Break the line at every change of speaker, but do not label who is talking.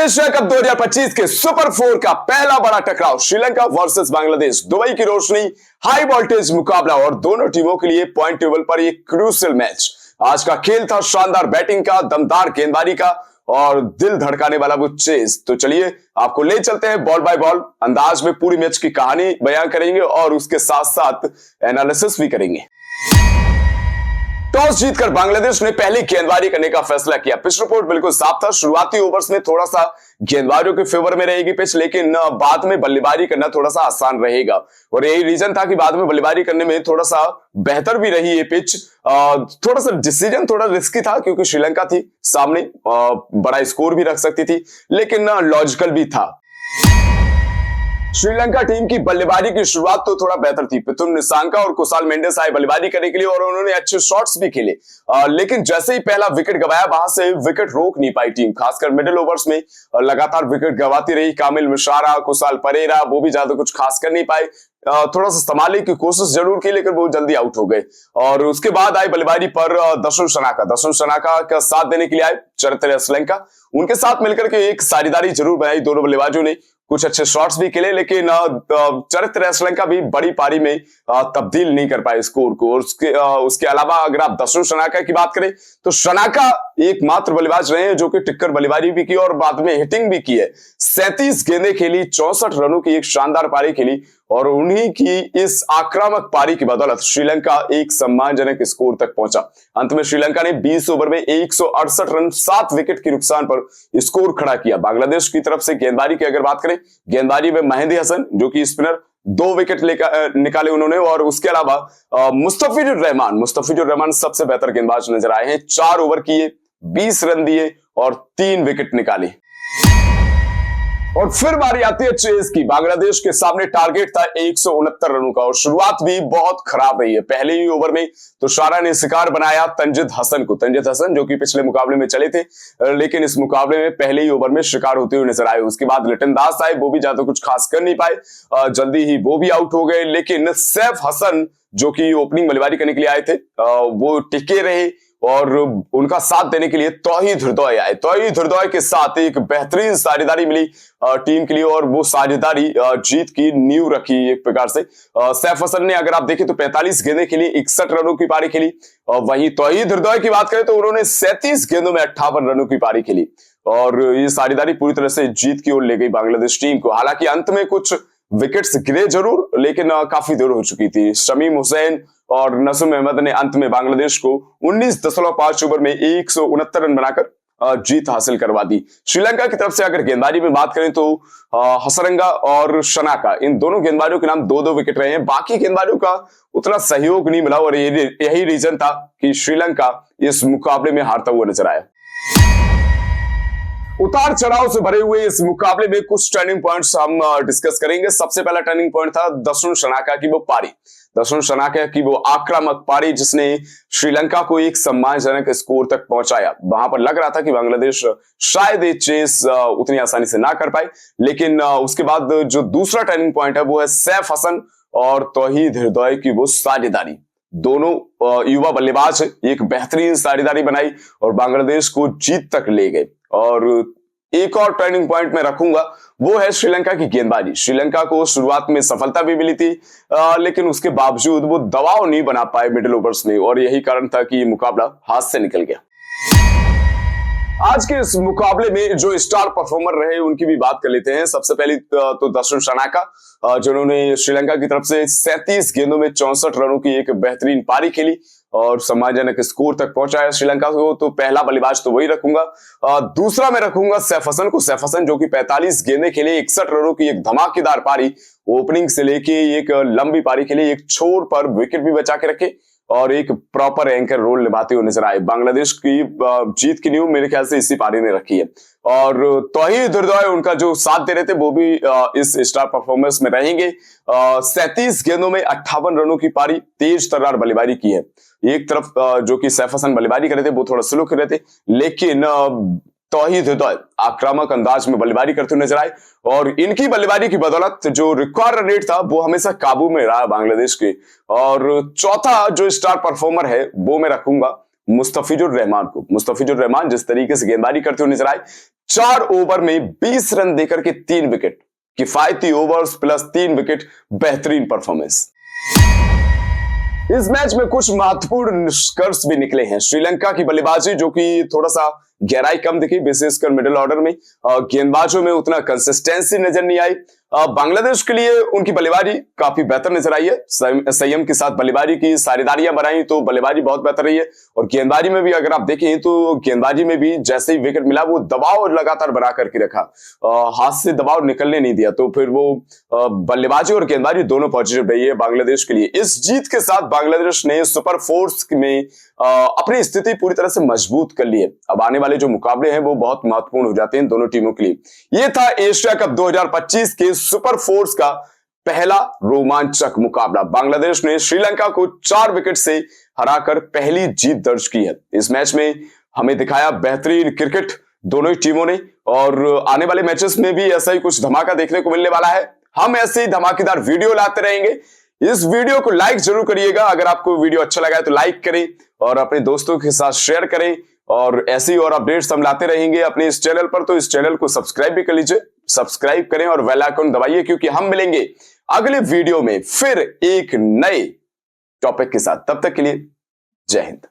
Asia cup 2025 के super 4 का पहला बड़ा टकराव श्रीलंका वर्सेस बांग्लादेश। दुबई की रोशनी, हाई वोल्टेज मुकाबला और दोनों टीमों के लिए पॉइंट टेबल पर एक क्रूशियल मैच। आज का खेल था शानदार बैटिंग का, दमदार गेंदबाजी का और दिल धड़काने वाला वो चेस। तो चलिए आपको ले चलते हैं बॉल बाय बॉल अंदाज में, पूरी मैच की कहानी बयां करेंगे और उसके साथ साथ एनालिसिस भी करेंगे। टॉस जीतकर बांग्लादेश ने पहली गेंदबाजी करने का फैसला किया। पिच रिपोर्ट बिल्कुल साफ था। शुरुआती ओवर्स में थोड़ा सा गेंदबाजों के फेवर में रहेगी पिच, लेकिन बाद में बल्लेबाजी करना थोड़ा सा आसान रहेगा और यही रीजन था कि बाद में बल्लेबाजी करने में थोड़ा सा बेहतर भी रही ये पिच। थोड़ा सा डिसीजन थोड़ा रिस्की था क्योंकि श्रीलंका थी सामने, बड़ा स्कोर भी रख सकती थी, लेकिन लॉजिकल भी था। श्रीलंका टीम की बल्लेबाजी की शुरुआत तो थोड़ा बेहतर थी। पिथुन निसांका और कुशाल मेंडिस आए बल्लेबाजी करने के लिए और उन्होंने अच्छे शॉट्स भी खेले, लेकिन जैसे ही पहला विकेट गवाया वहां से विकेट रोक नहीं पाई टीम। खासकर मिडिल ओवर्स में लगातार विकेट गवाती रही। कामिल मिश्रा, कुशाल परेरा, वो भी ज्यादा कुछ खास कर नहीं पाए। थोड़ा सा संभालने की कोशिश जरूर की लेकिन बहुत जल्दी आउट हो गए। और उसके बाद आई बल्लेबाजी पर दशुन शनाका का साथ देने के लिए आए चरित्र श्रीलंका। उनके साथ मिलकर के एक साझेदारी जरूर बनाई दोनों बल्लेबाजों ने। कुछ अच्छे शॉट्स भी खेले, लेकिन चरित्र श्रीलंका भी बड़ी पारी में तब्दील नहीं कर पाए स्कोर को। और उसके अलावा अगर आप दशुन शनाका की बात करें तो शनाका एकमात्र बल्लेबाज रहे हैं जो कि टिक्कर बल्लेबाजी भी की और बाद में हिटिंग भी की है। 37 गेंदें खेली, 64 रनों की एक शानदार पारी खेली और उन्हीं की इस आक्रामक पारी की बदौलत श्रीलंका एक सम्मानजनक स्कोर तक पहुंचा। अंत में श्रीलंका ने 20 ओवर में 168 रन 7 विकेट के नुकसान पर स्कोर खड़ा किया। बांग्लादेश की तरफ से गेंदबाजी की अगर बात करें, गेंदबाजी में मेहंदी हसन जो कि स्पिनर, 2 विकेट निकाले उन्होंने और उसके अलावा मुस्तफिजुर रहमान सबसे बेहतर गेंदबाज नजर आए हैं। 4 ओवर किए, 20 रन दिए और 3 विकेट निकाले। और फिर बारी आती है चेज की। बांग्लादेश के सामने टारगेट था 169 रनों का और शुरुआत भी बहुत खराब रही है। पहले ही ओवर में तो शारा ने शिकार बनाया तंजिद हसन जो कि पिछले मुकाबले में चले थे, लेकिन इस मुकाबले में पहले ही ओवर में शिकार होते हुए नजर आए। उसके बाद लिटन दास आए, वो भी ज्यादा कुछ खास कर नहीं पाए, जल्दी ही वो भी आउट हो गए। लेकिन सैफ हसन जो कि ओपनिंग बल्लेबाजी करने के लिए आए थे, वो टिके रहे और उनका साथ देने के लिए तौहीद हृदय आए। तौहीद हृदय के साथ एक बेहतरीन साझेदारी मिली टीम के लिए और वो साझेदारी जीत की नींव रखी एक प्रकार से। सैफ हसन ने अगर आप देखें तो 45 गेंदें खेली, 61 रनों की पारी खेली। वहीं तौहीद हृदय की बात करें तो उन्होंने 37 गेंदों में 58 रनों की पारी खेली और ये साझेदारी पूरी तरह से जीत की ओर ले गई बांग्लादेश टीम को। हालांकि अंत में कुछ विकेट्स गिरे जरूर, लेकिन काफी देर हो चुकी थी। शमीम हुसैन और नसीम अहमद ने अंत में बांग्लादेश को 19.5 ओवर में 169 रन बनाकर जीत हासिल करवा दी। श्रीलंका की तरफ से अगर गेंदबाजी में बात करें तो हसरंगा और शनाका, इन दोनों गेंदबाजों के नाम 2-2 विकेट रहे हैं। बाकी गेंदबाजों का उतना सहयोग नहीं मिला और यही रीजन था कि श्रीलंका इस मुकाबले में हारता हुआ नजर आया। उतार चढ़ाव से भरे हुए इस मुकाबले में कुछ टर्निंग पॉइंट्स हम डिस्कस करेंगे। सबसे पहला टर्निंग पॉइंट था दशुन शनाका की वो पारी, दशुन शनाका की वो आक्रामक पारी जिसने श्रीलंका को एक सम्मानजनक स्कोर तक पहुंचाया। वहां पर लग रहा था कि बांग्लादेश शायद ये चेस उतनी आसानी से ना कर पाए, लेकिन उसके बाद जो दूसरा टर्निंग पॉइंट है वो है सैफ हसन और तौहीद हृदय की वो साझेदारी। दोनों युवा बल्लेबाज एक बेहतरीन साझेदारी बनाई और बांग्लादेश को जीत तक ले गए। और एक और टर्निंग पॉइंट में रखूंगा वो है श्रीलंका की गेंदबाजी। श्रीलंका को शुरुआत में सफलता भी मिली थी, लेकिन उसके बावजूद वो दबाव नहीं बना पाए मिडिल ओवर्स में और यही कारण था कि मुकाबला हाथ से निकल गया। आज के इस मुकाबले में जो स्टार परफॉर्मर रहे उनकी भी बात कर लेते हैं। सबसे पहले तो दशुन शनाका जिन्होंने श्रीलंका की तरफ से 37 गेंदों में 64 रनों की एक बेहतरीन पारी खेली और सम्मानजनक स्कोर तक पहुंचाया श्रीलंका को। तो पहला बल्लेबाज तो वही रखूंगा। दूसरा मैं रखूंगा सैफ हसन को। सैफ हसन जो कि 45 गेंदें खेले, 61 रनों की एक धमाकेदार पारी, ओपनिंग से लेके एक लंबी पारी खेली, एक छोर पर विकेट भी बचा के रखे और एक प्रॉपर एंकर रोल निभाते हुए नजर आए। बांग्लादेश की जीत की नींव मेरे ख्याल से इसी पारी ने रखी है और तौहीद हृदय उनका जो साथ दे रहे थे वो भी इस स्टार परफॉर्मेंस में रहेंगे। 37 गेंदों में 58 रनों की पारी, तेज तर्रार बल्लेबाजी की है। एक तरफ जो कि सैफ हसन बल्लेबाजी कर रहे थे वो थोड़ा स्लो कर रहे थे, लेकिन तौहीद हृदय आक्रामक अंदाज में बल्लेबाजी करते हुए नजर आए और इनकी बल्लेबाजी की बदौलत जो रिक्वायर्ड रन रेट था वो हमेशा काबू में रहा बांग्लादेश के। और चौथा जो स्टार परफॉर्मर है वो मैं रखूंगा मुस्तफिजुर रहमान को। मुस्तफिजुर रहमान जिस तरीके से गेंदबाजी करते हुए नजर आए, 4 ओवर में 20 रन देकर के 3 विकेट, किफायती ओवर्स प्लस 3 विकेट, बेहतरीन परफॉर्मेंस। इस मैच में कुछ महत्वपूर्ण निष्कर्ष भी निकले हैं। श्रीलंका की बल्लेबाजी जो कि थोड़ा सा गहराई कम दिखी, विशेषकर मिडिल ऑर्डर में गेंदबाजों में उतना कंसिस्टेंसी नजर नहीं आई। बांग्लादेश के लिए उनकी बल्लेबाजी काफी बेहतर नजर आई है, संयम के साथ बल्लेबाजी की, साझेदारियां बनाई तो बल्लेबाजी बहुत बेहतर रही है। और गेंदबाजी में भी अगर आप देखें तो गेंदबाजी में भी जैसे ही विकेट मिला वो दबाव लगातार बना करके रखा, हाथ से दबाव निकलने नहीं दिया, तो फिर वो बल्लेबाजी और गेंदबाजी दोनों पॉजिटिव रही है बांग्लादेश के लिए। इस जीत के साथ बांग्लादेश ने सुपर फोर्स में अपनी स्थिति पूरी तरह से मजबूत कर ली है। अब आने वाले जो मुकाबले हैं वो बहुत महत्वपूर्ण हो जाते हैं दोनों टीमों के लिए। ये था एशिया कप 2025 के सुपर फोर्स का पहला रोमांचक मुकाबला। बांग्लादेश ने श्रीलंका को 4 विकेट से हराकर पहली जीत दर्ज की है। इस मैच में हमें दिखाया बेहतरीन क्रिकेट दोनों ही टीमों ने, और आने वाले मैचेस में भी ऐसा ही कुछ धमाका देखने को मिलने वाला है। हम ऐसे ही धमाकेदार वीडियो लाते रहेंगे। इस वीडियो को लाइक जरूर करिएगा। अगर आपको वीडियो अच्छा लगा है तो लाइक करें और अपने दोस्तों के साथ शेयर करें, और ऐसी और अपडेट्स हम लाते रहेंगे अपने इस चैनल पर, तो इस चैनल को सब्सक्राइब भी कर लीजिए। सब्सक्राइब करें और बेल आइकन दबाइए, क्योंकि हम मिलेंगे अगले वीडियो में फिर एक नए टॉपिक के साथ। तब तक के लिए जय हिंद।